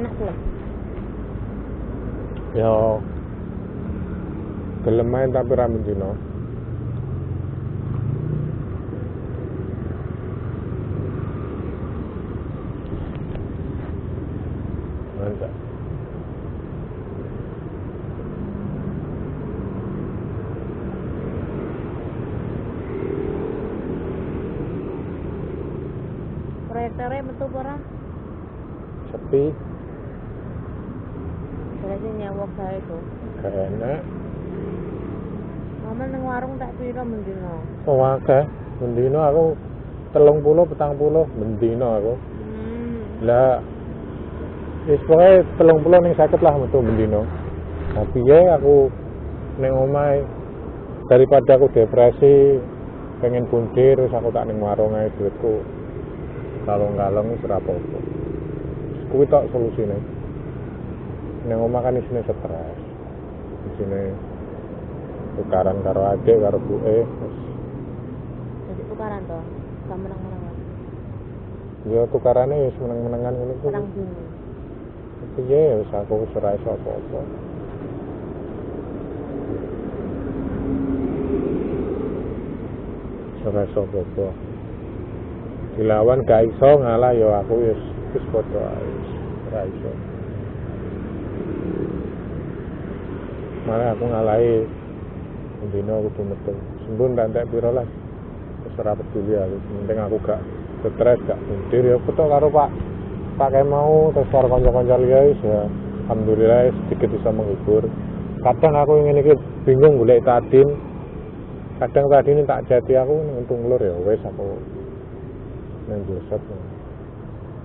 enak gelem. Ya gelem main tapi ra mendino. Mantap. Proyektornya metu ora? Sepi, Berarti nyewok saya itu. gak enak. Mama nang warung tak piro mendino. Oh akeh, mendino aku 30 40 mendino aku. Lah wis pokoke 30 ning 50 lah metu mendino. Tapi ya aku ning omahe daripada aku depresi pengen bundir terus aku tak ning warung ae duitku kalong-kalong wis ora apa-apa. Kuwi tok solusine. Ning omah kan isine stres. Isine tukaran karo adik karo buke wis Jadi tukaran toh. Gak menang-menangan. ya tukarane wis meneng-menengan ngono kuwi. Perang dingin. Piye wis aku wis ora iso apa-apa. Ora iso apa-apa. Dilawan gak iso ngalah ya aku wis padha ae. Ora iso. Malah aku ngalahi dino kudu metu. Sembun tak entek piro lah. Wis ora peduli aku. Penting aku gak stres gak bundir ya foto karo Pak mau terus karo kanca-kanca liya wis ya alhamdulillah sedikit bisa menghibur. Kadang aku ingin iki bingung golek tadin. Kadang tadi ini tak jadi aku untung lur ya wis aku nang Joseph.